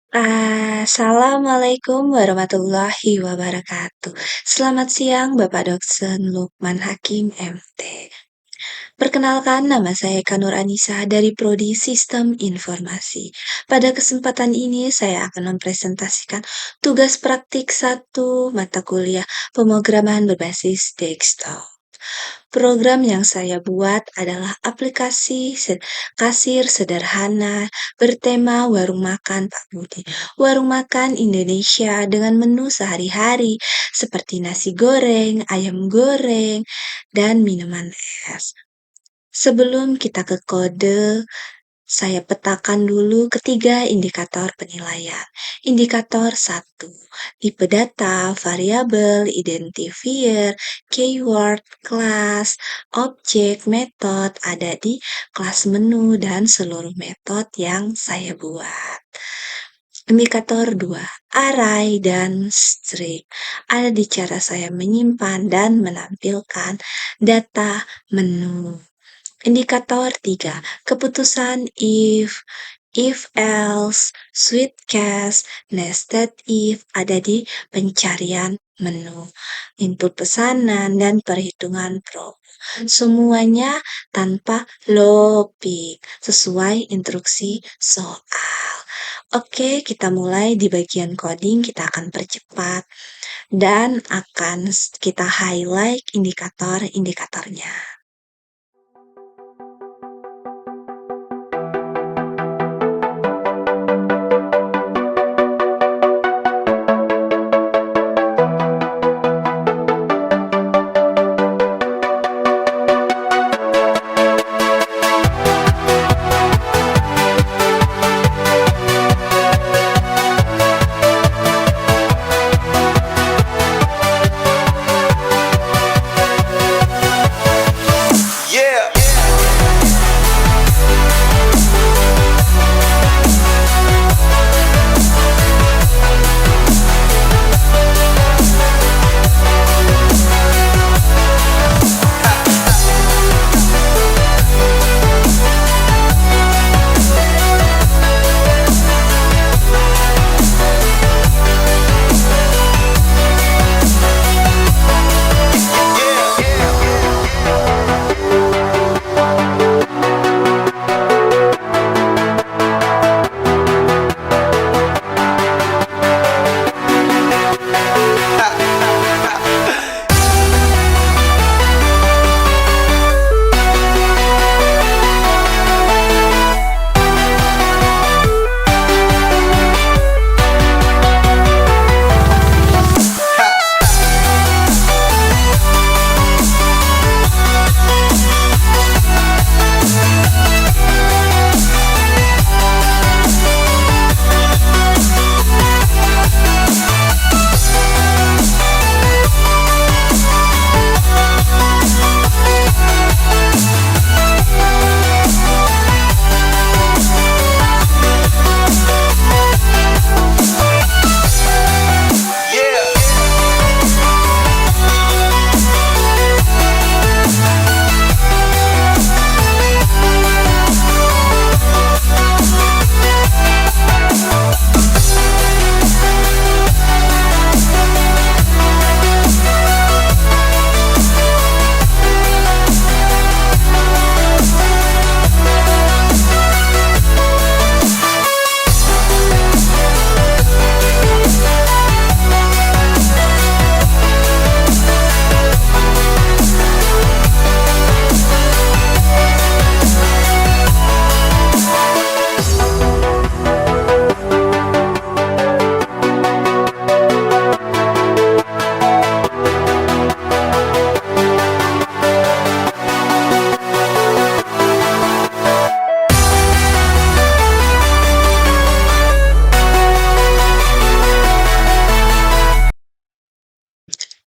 Assalamualaikum warahmatullahi wabarakatuh. Selamat siang Bapak Dosen Lukman Hakim MT. Perkenalkan nama saya Kanur Anissa dari Prodi Sistem Informasi. Pada kesempatan ini saya akan mempresentasikan tugas praktik 1 mata kuliah pemrograman berbasis desktop. Program yang saya buat adalah aplikasi kasir sederhana bertema warung makan Pak Budi. Warung makan Indonesia dengan menu sehari-hari seperti nasi goreng, ayam goreng, dan minuman es. Sebelum kita ke kode, saya petakan dulu ketiga indikator penilaian. Indikator 1, tipe data, variabel, identifier, keyword, kelas, objek, metode ada di kelas menu dan seluruh metode yang saya buat. Indikator 2, array dan string ada di cara saya menyimpan dan menampilkan data menu. Indikator 3, keputusan if else, switch case, nested if ada di pencarian menu, input pesanan, dan perhitungan promo. Semuanya tanpa looping, sesuai instruksi soal. Oke, kita mulai di bagian coding, kita akan percepat dan akan kita highlight indikator-indikatornya. Yeah.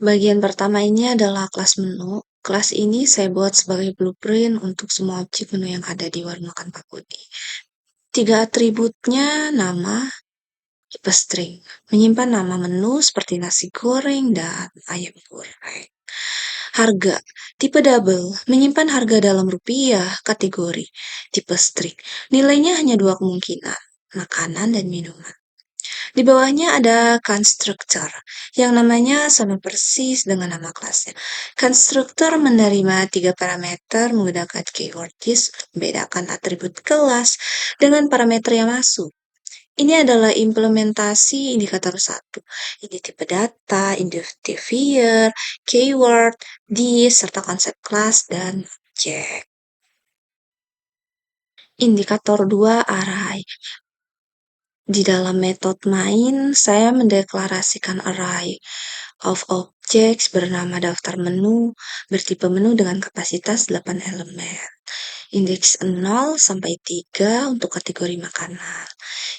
Bagian pertama ini adalah kelas menu. Kelas ini saya buat sebagai blueprint untuk semua objek menu yang ada di warung makan Pak Budi. 3 atributnya nama, tipe string, menyimpan nama menu seperti nasi goreng dan ayam goreng. Harga, tipe double, menyimpan harga dalam rupiah, kategori, tipe string. Nilainya hanya 2 kemungkinan, makanan dan minuman. Di bawahnya ada constructor, yang namanya sama persis dengan nama kelasnya. Constructor menerima 3 parameter menggunakan keyword this untuk membedakan atribut kelas dengan parameter yang masuk. Ini adalah implementasi indikator 1. Ini tipe data, identifier, keyword, this, serta konsep kelas dan objek. Indikator 2 array. Di dalam metode main, saya mendeklarasikan array of objects bernama daftar menu, bertipe menu dengan kapasitas 8 elemen. Indeks 0 sampai 3 untuk kategori makanan.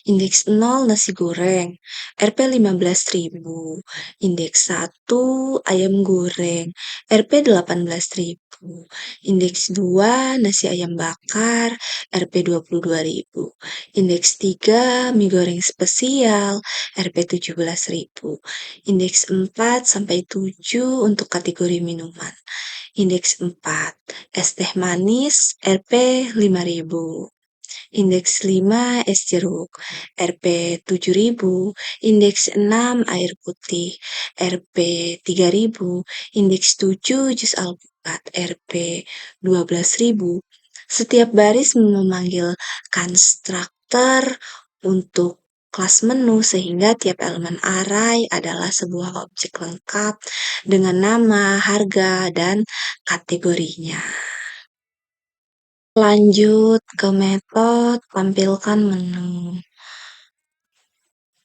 Indeks 0 nasi goreng, Rp 15.000. Indeks 1 ayam goreng, Rp 18.000. Indeks 2 nasi ayam bakar, Rp 22.000. Indeks 3 mie goreng spesial, Rp 17.000. Indeks 4 sampai 7 untuk kategori minuman. Indeks 4 es teh manis, Rp 5.000. Indeks 5 es jeruk, Rp 7.000. Indeks 6 air putih, Rp 3.000. Indeks 7 jus alpukat, Rp 12.000. Setiap baris memanggil konstruktor untuk kelas menu sehingga tiap elemen array adalah sebuah objek lengkap dengan nama, harga, dan kategorinya. Lanjut ke metode tampilkan menu.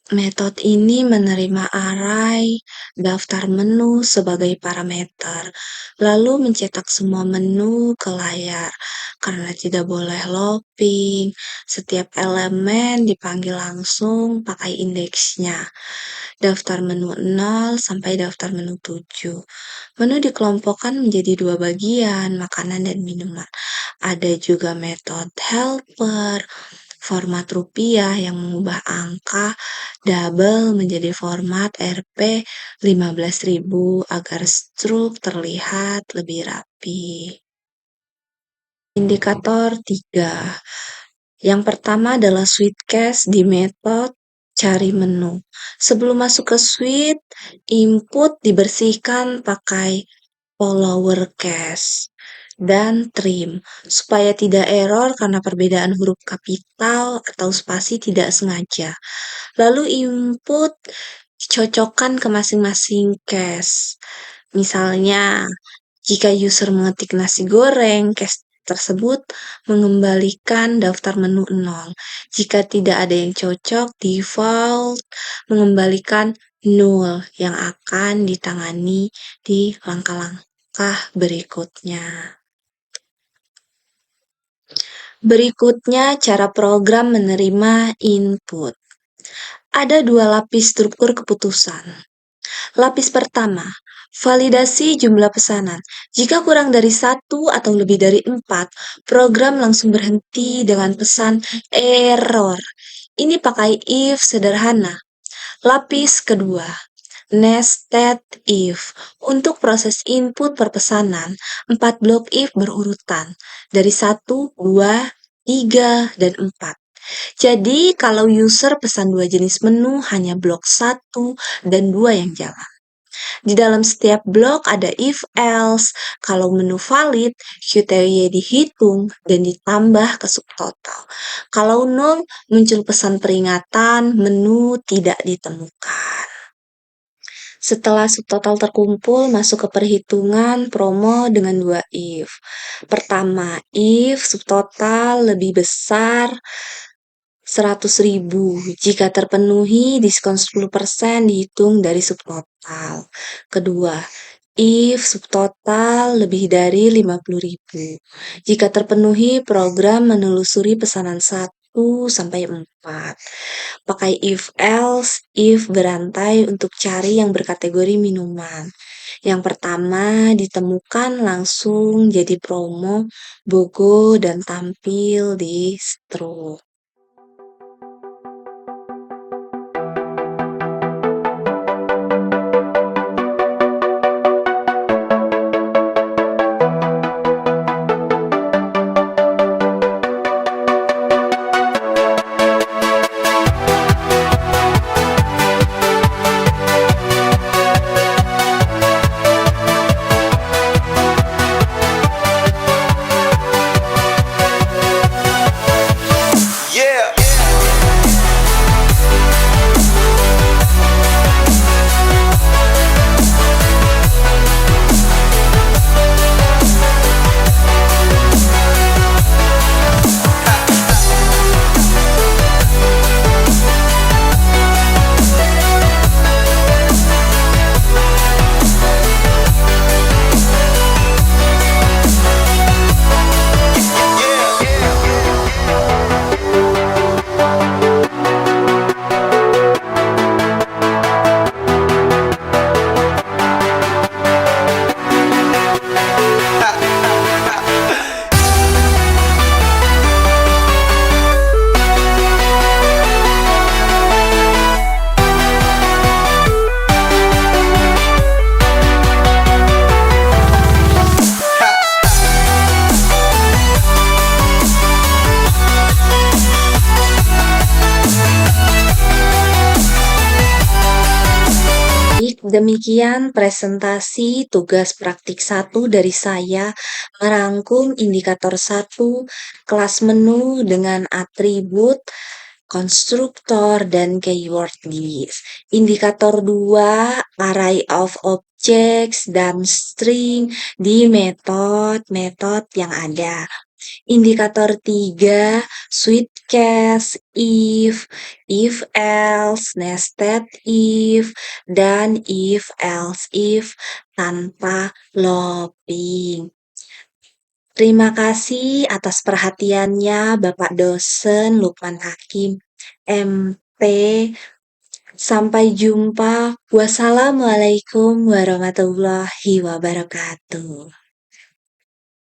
Metode ini menerima array daftar menu sebagai parameter, lalu mencetak semua menu ke layar. Karena tidak boleh looping, setiap elemen dipanggil langsung pakai indeksnya. Daftar menu 0 sampai daftar menu 7. Menu dikelompokkan menjadi 2 bagian, makanan dan minuman. Ada juga metode helper, format rupiah yang mengubah angka double menjadi format Rp 15.000 agar struk terlihat lebih rapi. Indikator 3. Yang pertama adalah suite case di metode cari menu. Sebelum masuk ke suite, input dibersihkan pakai follower case dan trim supaya tidak error karena perbedaan huruf kapital atau spasi tidak sengaja. Lalu input cocokkan ke masing-masing case. Misalnya, jika user mengetik nasi goreng, case tersebut mengembalikan daftar menu 0. Jika tidak ada yang cocok, default mengembalikan 0 yang akan ditangani di langkah-langkah berikutnya. Berikutnya cara program menerima input. Ada 2 lapis struktur keputusan. Lapis pertama, validasi jumlah pesanan. Jika kurang dari 1 atau lebih dari 4, program langsung berhenti dengan pesan error. Ini pakai if sederhana. Lapis kedua, nested if. Untuk proses input perpesanan, 4 blok if berurutan dari 1, 2, 3, dan 4. Jadi kalau user pesan 2 jenis menu, hanya blok 1 dan 2 yang jalan. Di dalam setiap blok ada if else, kalau menu valid, QTY dihitung dan ditambah ke subtotal. Kalau 0, muncul pesan peringatan menu tidak ditemukan. Setelah subtotal terkumpul, masuk ke perhitungan promo dengan 2 if. Pertama, if subtotal lebih besar 100.000. Jika terpenuhi, diskon 10% dihitung dari subtotal. Kedua, if subtotal lebih dari 50.000. Jika terpenuhi, program menelusuri pesanan 1 sampai 4. Pakai if else, if berantai untuk cari yang berkategori minuman. Yang pertama ditemukan langsung jadi promo, BOGO, dan tampil di struk. Demikian presentasi tugas praktik 1 dari saya merangkum indikator 1 kelas menu dengan atribut, konstruktor, dan keyword list. Indikator 2 array of objects dan string di metode yang ada. Indikator 3 switch case, if else, nested if, dan if else if tanpa looping. Terima kasih atas perhatiannya Bapak Dosen Lukman Hakim, MT. Sampai jumpa. Wassalamualaikum warahmatullahi wabarakatuh.